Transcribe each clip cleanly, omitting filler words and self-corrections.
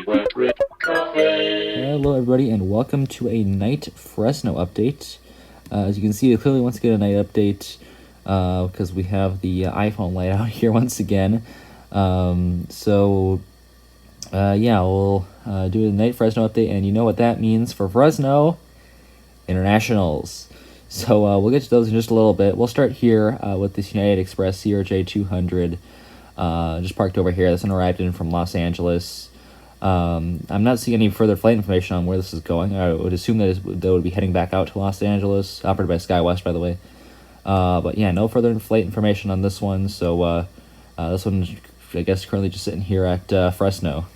Hello everybody and welcome to a night Fresno update. As you can see, we clearly want to get a night update because we have the iPhone light out here once again. Yeah, we'll do a night Fresno update, and you know what that means for Fresno? Internationals. So we'll get to those in just a little bit. We'll start here with this United Express CRJ 200 just parked over here. This one arrived in from Los Angeles. I'm not seeing any further flight information on where this is going. I would assume that they would be heading back out to Los Angeles, operated by SkyWest, by the way. But yeah, no further flight information on this one. So this one, I guess, currently just sitting here at Fresno.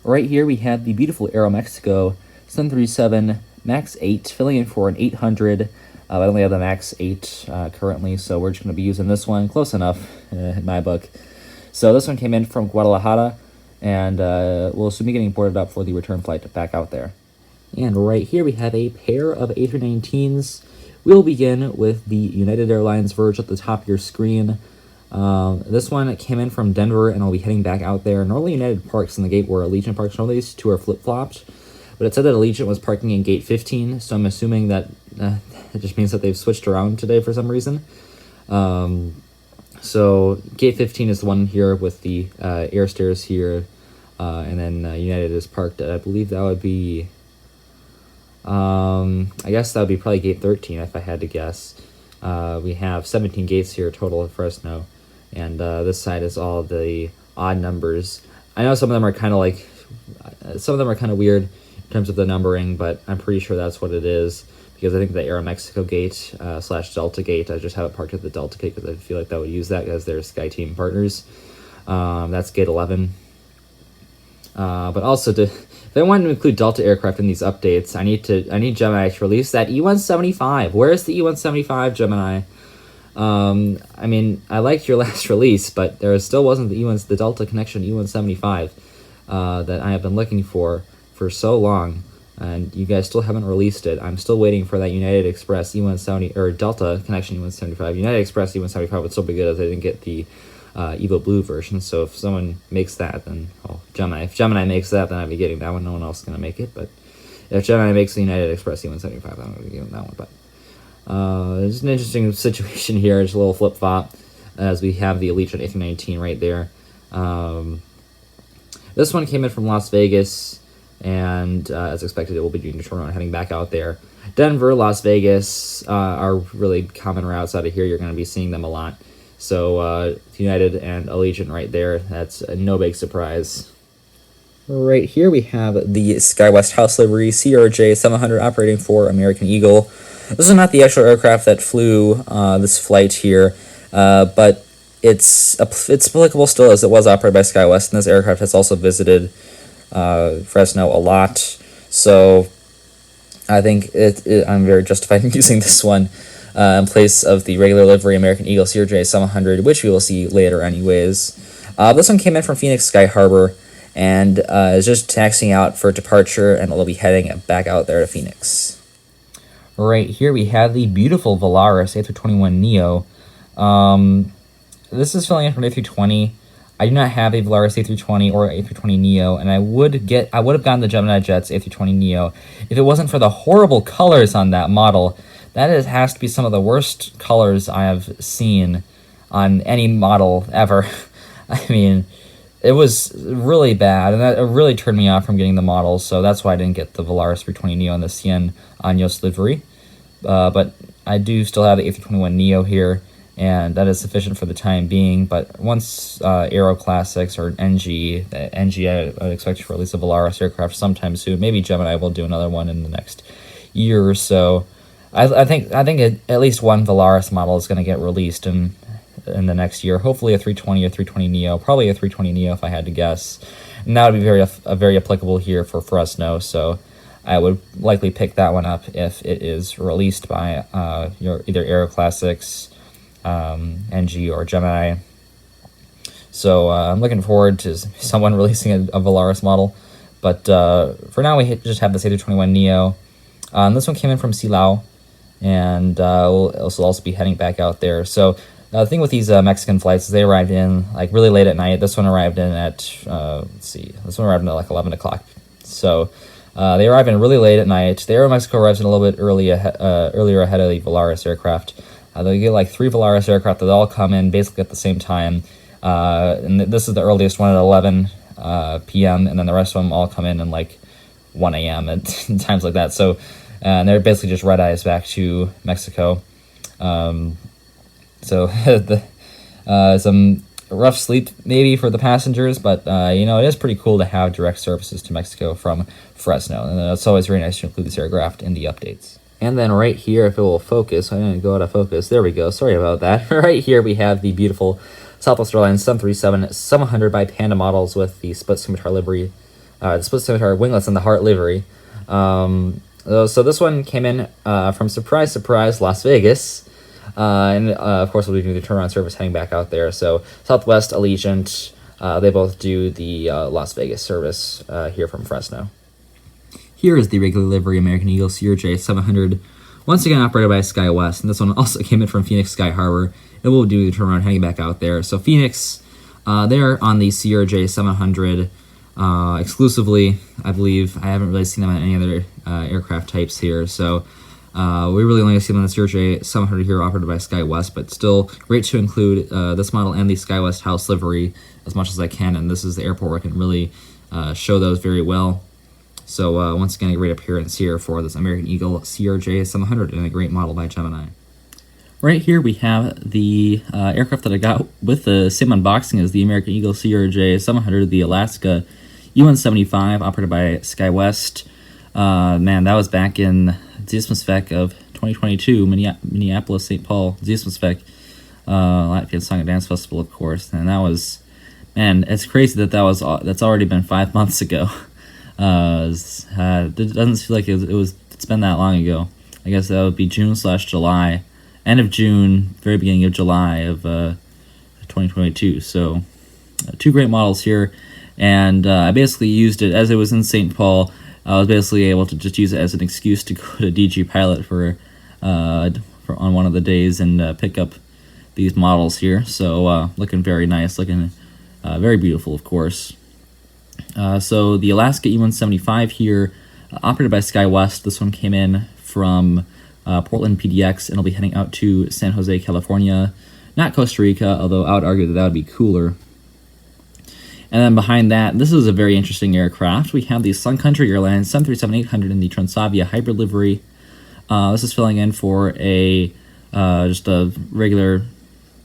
Right here, we have the beautiful Aeroméxico 737 MAX 8, filling in for an 800. I only have the MAX 8 currently, so we're just going to be using this one. Close enough in my book. So this one came in from Guadalajara, and we'll soon be getting boarded up for the return flight back out there. And right here we have a pair of A319s. We'll begin with the United Airlines Verge at the top of your screen. This one came in from Denver, and I'll be heading back out there. Normally United parks in the gate where Allegiant parks. Normally these two are flip-flopped, but it said that Allegiant was parking in gate 15, so I'm assuming that it just means that they've switched around today for some reason. So gate 15 is the one here with the air stairs here, and then United is parked at, I believe that would be, I guess that would be probably gate 13 if I had to guess. We have 17 gates here total at Fresno, and this side is all the odd numbers. I know some of them are kind of like, some of them are kind of weird in terms of the numbering, but I'm pretty sure that's what it is, because I think the Aeroméxico gate / Delta gate, I just have it parked at the Delta gate because I feel like that would use that as their SkyTeam partners. That's gate 11. But also, if I want to include Delta aircraft in these updates, I need Gemini to release that E175. Where is the E175, Gemini? I mean, I liked your last release, but there still wasn't the Delta connection E175 that I have been looking for so long, and you guys still haven't released it. I'm still waiting for that United Express E170 or Delta connection E175. United Express E175 would still be good as I didn't get the Evo Blue version. So if someone makes that, then Gemini. If Gemini makes that, then I'd be getting that one. No one else is gonna make it. But if Gemini makes the United Express E175, then I'm gonna be getting that one. But it's an interesting situation here. It's a little flip flop as we have the Allegiant A319 right there. This one came in from Las Vegas, and as expected, it will be doing a turnaround heading back out there. Denver, Las Vegas are really common routes out of here. You're going to be seeing them a lot. So United and Allegiant right there. That's no big surprise. Right here we have the SkyWest House Livery CRJ 700 operating for American Eagle. This is not the actual aircraft that flew this flight here, but it's applicable still as it was operated by SkyWest, and this aircraft has also visited Fresno a lot, so I think I'm very justified in using this one in place of the regular livery American Eagle CRJ 700, which we will see later anyways. This one came in from Phoenix Sky Harbor and is just taxiing out for departure, and it'll be heading back out there to Phoenix. Right here we have the beautiful Volaris A321neo. This is filling in from A320. I do not have a Volaris A320 or A320neo, and I would have gotten the Gemini Jets A320neo if it wasn't for the horrible colors on that model. That has to be some of the worst colors I have seen on any model ever. I mean, it was really bad, and that really turned me off from getting the model, so that's why I didn't get the Volaris A320neo and the Cien Años livery. But I do still have the A321neo here, and that is sufficient for the time being. But once Aero Classics or NG I would expect to release a Volaris aircraft sometime soon. Maybe Gemini will do another one in the next year or so. I think at least one Volaris model is going to get released in the next year. Hopefully a 320 or 320neo, probably a 320neo if I had to guess. And that would be very applicable here for Fresno. So I would likely pick that one up if it is released by either Aero Classics, NG, or Gemini. So I'm looking forward to someone releasing a Volaris model. But for now, we just have this A321neo. This one came in from Silao, and we'll also be heading back out there. So The thing with these Mexican flights is they arrived in like really late at night. This one arrived in at this one arrived in at like 11 o'clock. So they arrive in really late at night. The Aeromexico arrives in a little bit earlier ahead of the Volaris aircraft. They get like 3 Volaris aircraft that all come in basically at the same time. And this is the earliest one at 11 p.m. and then the rest of them all come in like 1 a.m. at times like that. So and they're basically just red eyes back to Mexico. So some rough sleep maybe for the passengers, but it is pretty cool to have direct services to Mexico from Fresno, and it's always very nice to include this aircraft in the updates. And then right here, if it will focus, I'm going to go out of focus. There we go. Sorry about that. Right here we have the beautiful Southwest Airlines 737-700 by Panda models with the split scimitar livery, the split scimitar winglets and the heart livery. So this one came in from surprise, Las Vegas. And of course, we'll be doing the turnaround service heading back out there. So Southwest, Allegiant, they both do the Las Vegas service here from Fresno. Here is the regular livery American Eagle CRJ 700, once again operated by SkyWest. And this one also came in from Phoenix Sky Harbor. It will do the turnaround heading back out there. So Phoenix, they're on the CRJ 700 exclusively, I believe. I haven't really seen them on any other aircraft types here. So we really only see them on the CRJ 700 here operated by SkyWest, but still great to include this model and the SkyWest house livery as much as I can. And this is the airport where I can really show those very well. So once again, a great appearance here for this American Eagle CRJ 700 and a great model by Gemini. Right here we have the aircraft that I got with the same unboxing as the American Eagle CRJ 700, the Alaska U-175 operated by SkyWest. Man, that was back in Zismespec of 2022, Minneapolis, St. Paul, Zismespec, Latvian Song and Dance Festival, of course. And that was, man, it's crazy that's already been 5 months ago. It doesn't feel like it's been that long ago. I guess that would be June/July, end of June, very beginning of July of 2022. So 2 great models here, and I basically used it as it was in St. Paul. I was basically able to just use it as an excuse to go to DG Pilot for on one of the days and pick up these models here. So looking very nice, looking very beautiful, of course. So the Alaska E-175 here, operated by SkyWest. This one came in from Portland PDX, and it'll be heading out to San Jose, California, not Costa Rica, although I would argue that would be cooler. And then behind that, this is a very interesting aircraft. We have the Sun Country Airlines 737-800 in the Transavia hybrid livery. This is filling in for just a regular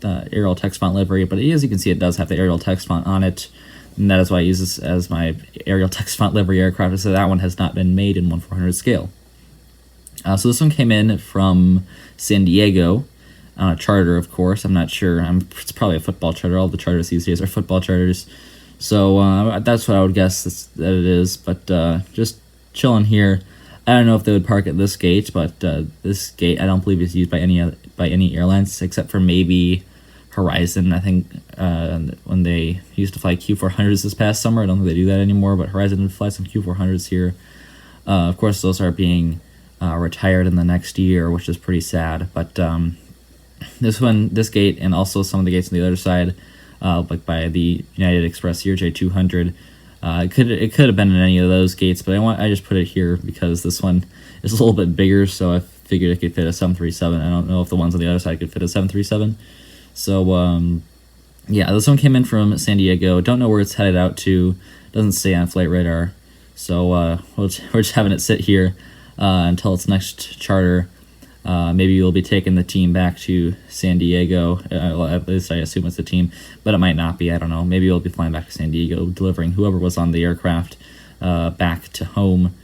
aerial text font livery, but as you can see, it does have the aerial text font on it. And that is why I use this as my aerial text font livery aircraft, so that one has not been made in 1/400 scale. So this one came in from San Diego on a charter, of course. I'm not sure. It's probably a football charter. All the charters these days are football charters. So that's what I would guess that it is. But just chilling here. I don't know if they would park at this gate, but this gate I don't believe is used by any airlines except for maybe Horizon. I think when they used to fly Q400s this past summer, I don't think they do that anymore, but Horizon would fly some Q400s here. Of course, those are being retired in the next year, which is pretty sad. But this gate, and also some of the gates on the other side, like by the United Express CRJ 200, it could have been in any of those gates, but I just put it here because this one is a little bit bigger, so I figured it could fit a 737. I don't know if the ones on the other side could fit a 737. So, yeah, this one came in from San Diego. Don't know where it's headed out to. Doesn't say on flight radar. So we're just having it sit here until its next charter. Maybe we'll be taking the team back to San Diego. At least I assume it's the team, but it might not be. I don't know. Maybe we'll be flying back to San Diego, delivering whoever was on the aircraft back to home.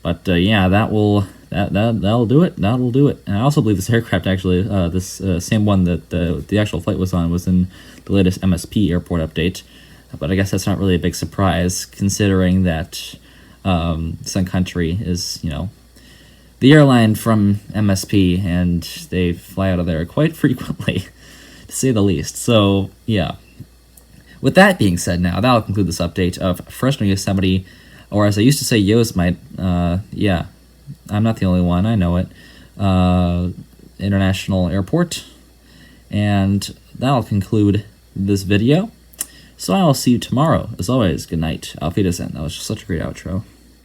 But yeah, that'll do it. That'll do it. And I also believe this aircraft actually, this same one that the actual flight was on, was in the latest MSP airport update. But I guess that's not really a big surprise, considering that Sun Country is, the airline from MSP, and they fly out of there quite frequently, to say the least. So yeah. With that being said, now that'll conclude this update of Fresno Yosemite, or as I used to say, Yosemite. Yeah. I'm not the only one, I know it. International Airport. And that'll conclude this video. So I will see you tomorrow. As always, good night. Auf Wiedersehen. That was such a great outro.